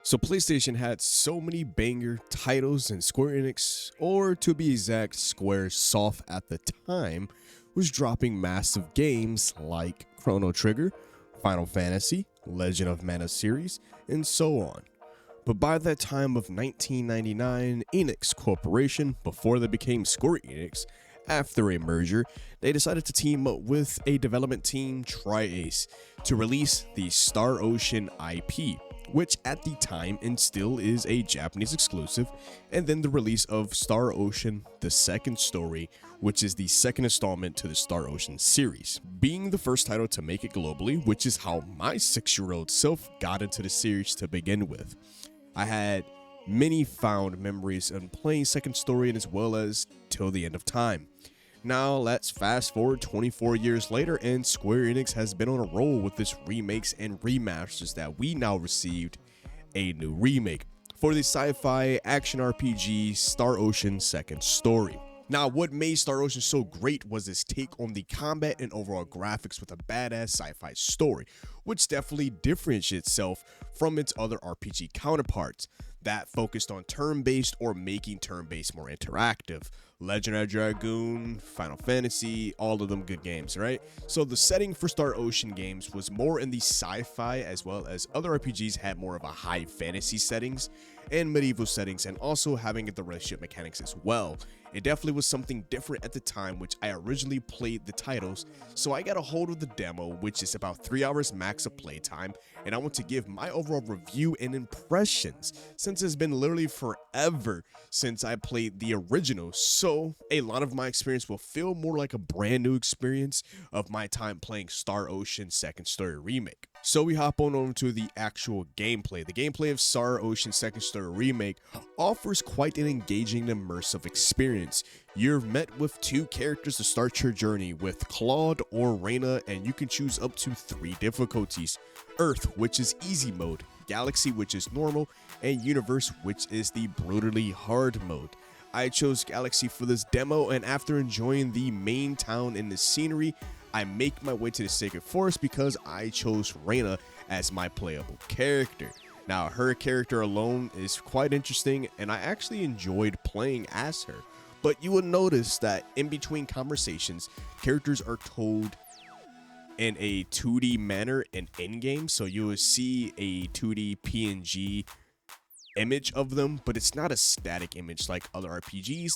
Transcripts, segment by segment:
So PlayStation had so many banger titles, and Square Enix, or to be exact, Square Soft at the time, was dropping massive games like Chrono Trigger, Final Fantasy, Legend of Mana series, and so on. But by that time of 1999, Enix Corporation, before they became Square Enix, after a merger, they decided to team up with a development team, Tri-Ace, to release the Star Ocean IP, which at the time and still is a Japanese exclusive, and then the release of Star Ocean: The Second Story, which is the second installment to the Star Ocean series, being the first title to make it globally, which is how my 6-year-old self got into the series to begin with. I had many fond memories of playing Second Story and as well as Till the End of Time. Now let's fast forward 24 years later, and Square Enix has been on a roll with its remakes and remasters that we now received a new remake for the sci-fi action RPG Star Ocean: Second Story. Now, what made Star Ocean so great was its take on the combat and overall graphics with a badass sci-fi story, which definitely differentiates itself from its other RPG counterparts that focused on turn-based or making turn-based more interactive. Legend of Dragoon, Final Fantasy, all of them good games, right? So the setting for Star Ocean games was more in the sci-fi, as well as other RPGs had more of a high fantasy settings and medieval settings, and also having the relationship mechanics as well. It definitely was something different at the time, which I originally played the titles, so I got a hold of the demo, which is about 3 hours max of playtime, and I want to give my overall review and impressions, since it's been literally forever since I played the original, so a lot of my experience will feel more like a brand new experience of my time playing Star Ocean: Second Story Remake. So we hop on over to the actual gameplay. The gameplay of Star Ocean: Second Story Remake offers quite an engaging and immersive experience. You're met with 2 characters to start your journey, with Claude or Reyna, and you can choose up to 3 difficulties: Earth, which is easy mode; Galaxy, which is normal; and Universe, which is the brutally hard mode. I chose Galaxy for this demo, and after enjoying the main town and the scenery, I make my way to the Sacred Forest because I chose Reyna as my playable character. Now, her character alone is quite interesting, and I actually enjoyed playing as her. But you will notice that in between conversations, characters are told in a 2D manner in in-game, so you will see a 2D PNG image of them, but it's not a static image like other RPGs.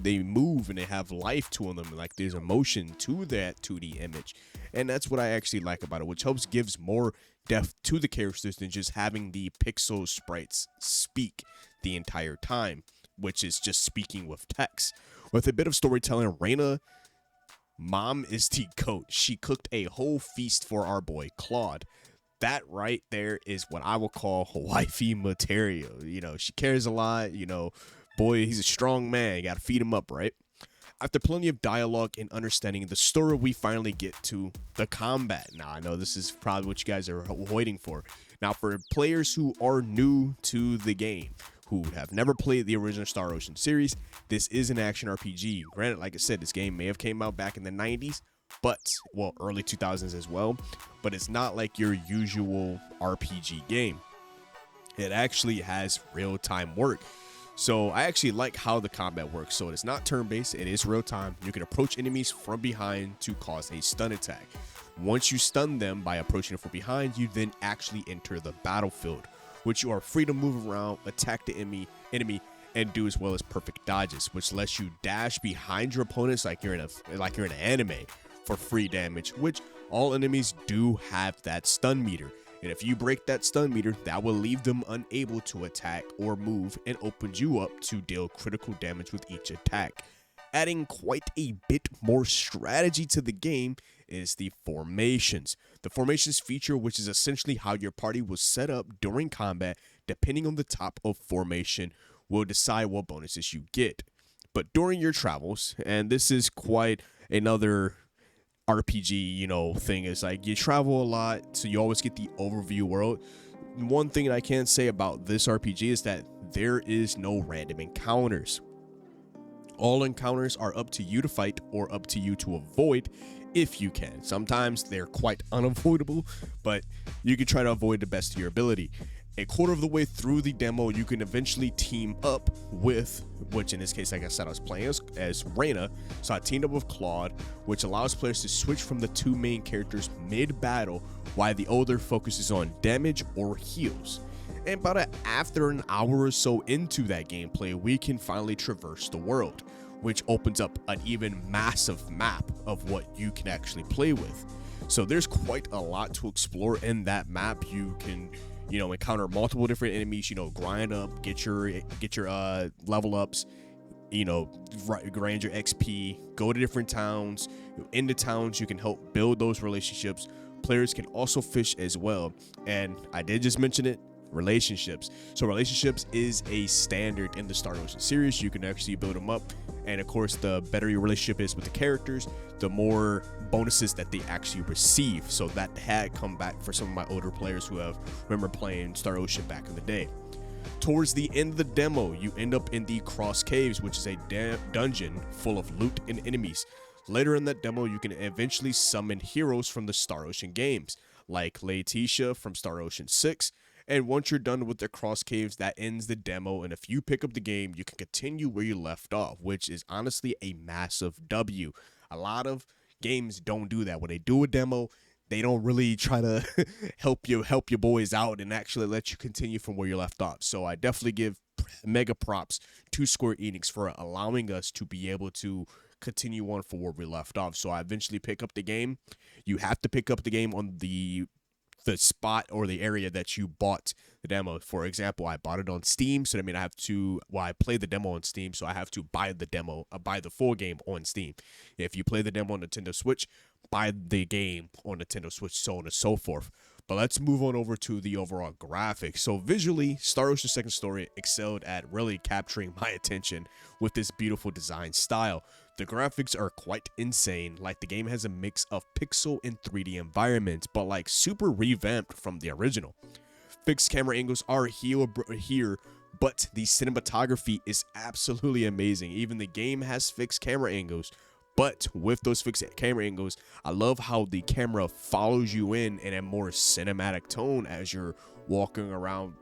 They move and they have life to them, like there's emotion to that 2D image, and that's what I actually like about it, which gives more depth to the characters than just having the pixel sprites speak the entire time, which is just speaking with text. With a bit of storytelling, Reyna mom is the goat. She cooked a whole feast for our boy Claude. That right there is what I will call wifey material. You know, she cares a lot. You know, boy, he's a strong man. You gotta feed him up, right? After plenty of dialogue and understanding the story, we finally get to the combat. Now, I know this is probably what you guys are waiting for. Now, for players who are new to the game, who have never played the original Star Ocean series, this is an action RPG. Granted, like I said, this game may have came out back in the 90s, but, well, early 2000s as well, but it's not like your usual RPG game. It actually has real-time work. So I actually like how the combat works. So it's not turn-based, it is real-time. You can approach enemies from behind to cause a stun attack. Once you stun them by approaching them from behind, you then actually enter the battlefield, which you are free to move around, attack the enemy, and do as well as perfect dodges, which lets you dash behind your opponents like you're in an anime for free damage, which all enemies do have that stun meter. And if you break that stun meter, that will leave them unable to attack or move and opens you up to deal critical damage with each attack. Adding quite a bit more strategy to the game is the formations. The formations feature, which is essentially how your party was set up during combat, depending on the type of formation, will decide what bonuses you get. But during your travels, and this is quite another RPG, thing, is like you travel a lot, so you always get the overview world. One thing that I can say about this RPG is that there is no random encounters. All encounters are up to you to fight or up to you to avoid if you can. Sometimes they're quite unavoidable, but you can try to avoid the best of your ability. A quarter of the way through the demo, you can eventually team up with, which in this case, like I said, I was playing as Reyna, so I teamed up with Claude, which allows players to switch from the two main characters mid-battle, while the other focuses on damage or heals. And after an hour or so into that gameplay, we can finally traverse the world, which opens up an even massive map of what you can actually play with. So there's quite a lot to explore in that map. You can, encounter multiple different enemies, grind up, get your level ups, grind your XP, go to different towns. In the towns, you can help build those relationships. Players can also fish as well. And I did just mention it, relationships. So relationships is a standard in the Star Ocean series. You can actually build them up. And of course, the better your relationship is with the characters, the more bonuses that they actually receive. So that had come back for some of my older players who remember playing Star Ocean back in the day. Towards the end of the demo, you end up in the Cross Caves, which is a dungeon full of loot and enemies. Later in that demo, you can eventually summon heroes from the Star Ocean games, like Laetitia from Star Ocean 6. And once you're done with the Cross Caves, that ends the demo. And if you pick up the game, you can continue where you left off, which is honestly a massive W. A lot of games don't do that. When they do a demo, they don't really try to help your boys out and actually let you continue from where you left off. So I definitely give mega props to Square Enix for allowing us to be able to continue on from where we left off. So I eventually pick up the game. You have to pick up the game on the spot or the area that you bought the demo. For example, I bought it on Steam, so I played the demo on Steam, so I have to buy the full game on Steam. If you play the demo on Nintendo Switch, buy the game on Nintendo Switch, so on and so forth. But let's move on over to the overall graphics. So visually, Star Ocean Second Story excelled at really capturing my attention with this beautiful design style. The graphics are quite insane, like the game has a mix of pixel and 3D environments, but like super revamped from the original. Fixed camera angles are here, but the cinematography is absolutely amazing. Even the game has fixed camera angles, but with those fixed camera angles, I love how the camera follows you in a more cinematic tone as you're walking around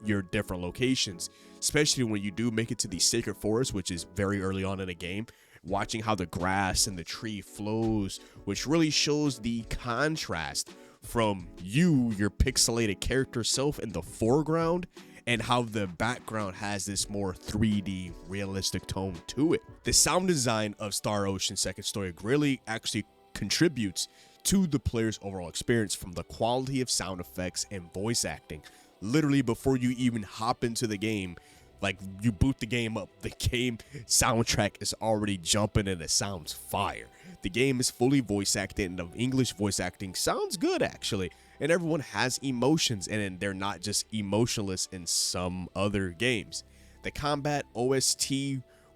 your different locations, especially when you do make it to the Sacred Forest, which is very early on in the game. Watching how the grass and the tree flows, which really shows the contrast from your pixelated character self in the foreground, and how the background has this more 3D realistic tone to it. The sound design of Star Ocean Second Story really actually contributes to the player's overall experience, from the quality of sound effects and voice acting. Literally before you even hop into the game, like you boot the game up, the game soundtrack is already jumping and it sounds fire. The game is fully voice acted, and the English voice acting sounds good actually. And everyone has emotions, and they're not just emotionless in some other games. The combat OST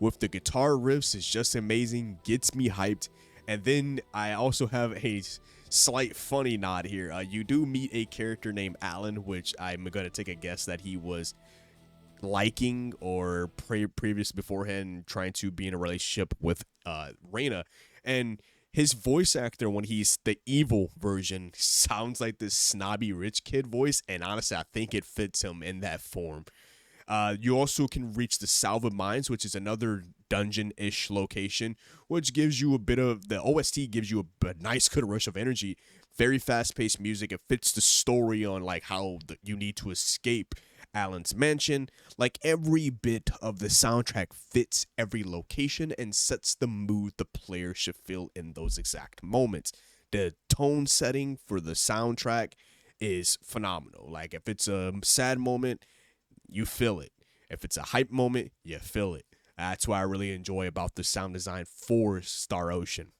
with the guitar riffs is just amazing, gets me hyped. And then I also have a slight funny nod here. You do meet a character named Alan, which I'm going to take a guess that he was liking or previous beforehand trying to be in a relationship with Reyna. And his voice actor, when he's the evil version, sounds like this snobby rich kid voice, and honestly I think it fits him in that form. You also can reach the Salva Mines, which is another dungeon-ish location, which gives you the OST gives you a nice good rush of energy, very fast-paced music. It fits the story on like how you need to escape Alan's mansion. Like every bit of the soundtrack fits every location and sets the mood the player should feel in those exact moments. The tone setting for the soundtrack is phenomenal. Like if it's a sad moment, you feel it. If it's a hype moment, you feel it. That's what I really enjoy about the sound design for Star Ocean.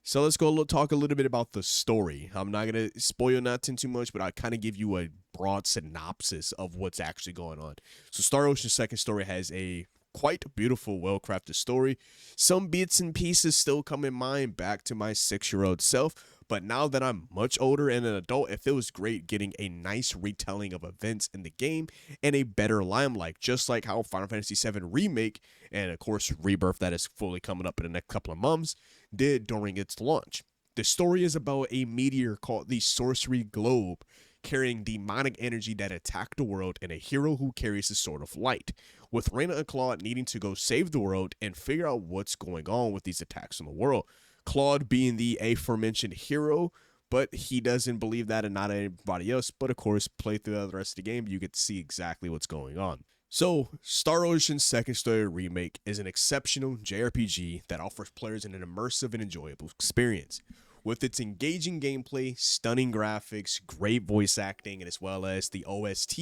So let's go talk a little bit about the story. I'm not going to spoil nothing too much, but I'll kind of give you a broad synopsis of what's actually going on. So Star Ocean Second Story has a quite beautiful, well-crafted story. Some bits and pieces still come in mind back to my 6-year-old self, but now that I'm much older and an adult, it feels great getting a nice retelling of events in the game and a better limelight, just like how Final Fantasy VII Remake, and of course Rebirth that is fully coming up in the next couple of months, did during its launch. The story is about a meteor called the Sorcery Globe carrying demonic energy that attack the world, and a hero who carries the Sword of Light, with Reina and Claude needing to go save the world and figure out what's going on with these attacks on the world. Claude being the aforementioned hero, but he doesn't believe that and not anybody else. But of course, play through the rest of the game, you get to see exactly what's going on. So, Star Ocean Second Story Remake is an exceptional JRPG that offers players an immersive and enjoyable experience. With its engaging gameplay, stunning graphics, great voice acting, and as well as the OST,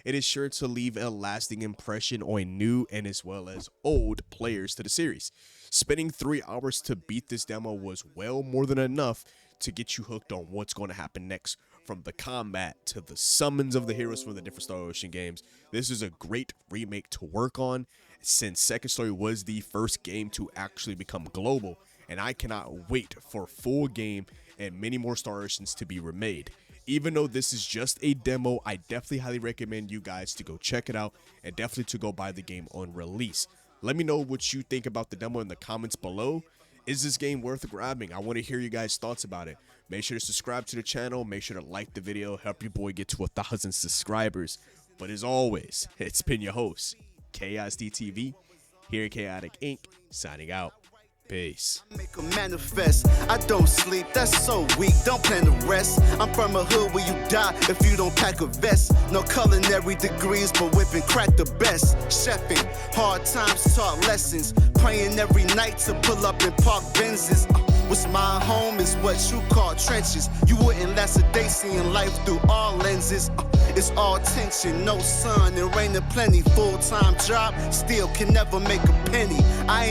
it is sure to leave a lasting impression on new and as well as old players to the series. Spending 3 hours to beat this demo was well more than enough to get you hooked on what's going to happen next. From the combat to the summons of the heroes from the different Star Ocean games, this is a great remake to work on, since Second Story was the first game to actually become global, and I cannot wait for a full game and many more Star Oceans to be remade. Even though this is just a demo, I definitely highly recommend you guys to go check it out and definitely to go buy the game on release. Let me know what you think about the demo in the comments below. Is this game worth grabbing? I want to hear you guys' thoughts about it. Make sure to subscribe to the channel. Make sure to like the video. Help your boy get to 1,000 subscribers. But as always, it's been your host, ChaosDTV, here at Chaotic Inc., signing out. Peace. Make a manifest. I don't sleep, that's so weak. Don't plan to rest. I'm from a hood where you die if you don't pack a vest. No culinary degrees, but whipping crack the best. Chefing, hard times taught lessons. Praying every night to pull up in park Benzes. What's my home is what you call trenches. You wouldn't last a day seeing life through all lenses. It's all tension, no sun, and rain and plenty. Full-time job, still can never make a penny. I ain't